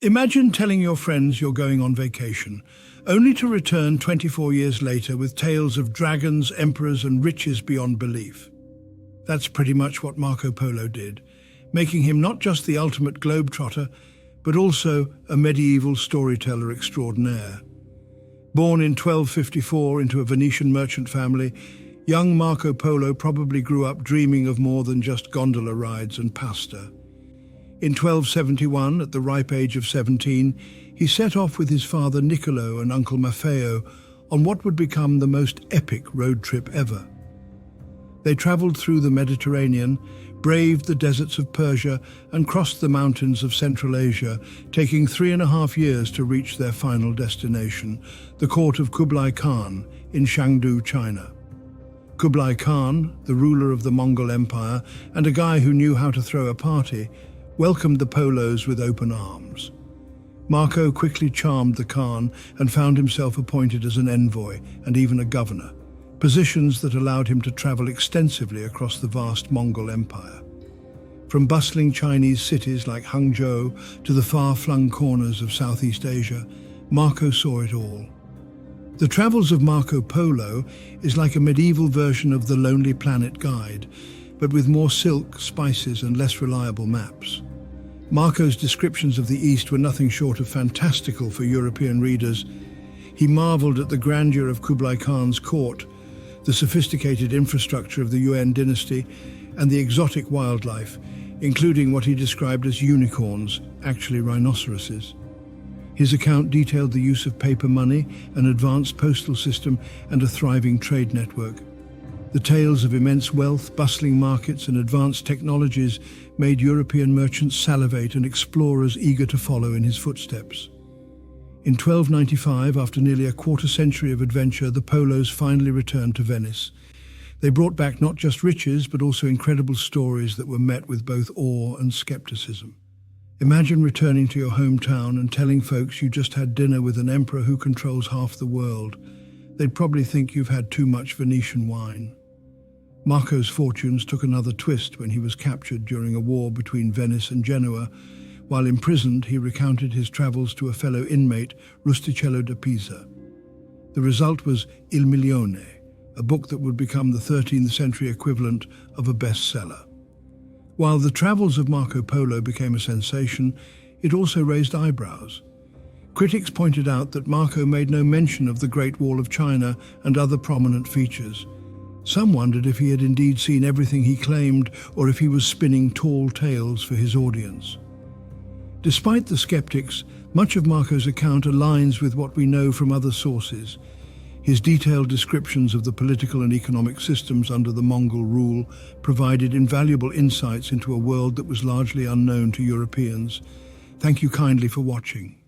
Imagine telling your friends you're going on vacation, only to return 24 years later with tales of dragons, emperors, and riches beyond belief. That's pretty much what Marco Polo did, making him not just the ultimate globetrotter, but also a medieval storyteller extraordinaire. Born in 1254 into a Venetian merchant family, young Marco Polo probably grew up dreaming of more than just gondola rides and pasta. In 1271, at the ripe age of 17, he set off with his father Niccolò and uncle Maffeo on what would become the most epic road trip ever. They travelled through the Mediterranean, braved the deserts of Persia, and crossed the mountains of Central Asia, taking 3.5 years to reach their final destination, the Court of Kublai Khan in Chengdu, China. Kublai Khan, the ruler of the Mongol Empire and a guy who knew how to throw a party, welcomed the Polos with open arms. Marco quickly charmed the Khan and found himself appointed as an envoy and even a governor, positions that allowed him to travel extensively across the vast Mongol Empire. From bustling Chinese cities like Hangzhou to the far-flung corners of Southeast Asia, Marco saw it all. The Travels of Marco Polo is like a medieval version of the Lonely Planet guide, but with more silk, spices, and less reliable maps. Marco's descriptions of the East were nothing short of fantastical for European readers. He marveled at the grandeur of Kublai Khan's court, the sophisticated infrastructure of the Yuan dynasty, and the exotic wildlife, including what he described as unicorns, actually rhinoceroses. His account detailed the use of paper money, an advanced postal system, and a thriving trade network. The tales of immense wealth, bustling markets, and advanced technologies made European merchants salivate and explorers eager to follow in his footsteps. In 1295, after nearly a quarter century of adventure, the Polos finally returned to Venice. They brought back not just riches, but also incredible stories that were met with both awe and skepticism. Imagine returning to your hometown and telling folks you just had dinner with an emperor who controls half the world. They'd probably think you've had too much Venetian wine. Marco's fortunes took another twist when he was captured during a war between Venice and Genoa. While imprisoned, he recounted his travels to a fellow inmate, Rustichello da Pisa. The result was Il Milione, a book that would become the 13th century equivalent of a bestseller. While the travels of Marco Polo became a sensation, it also raised eyebrows. Critics pointed out that Marco made no mention of the Great Wall of China and other prominent features. Some wondered if he had indeed seen everything he claimed, or if he was spinning tall tales for his audience. Despite the skeptics, much of Marco's account aligns with what we know from other sources. His detailed descriptions of the political and economic systems under the Mongol rule provided invaluable insights into a world that was largely unknown to Europeans. Thank you kindly for watching.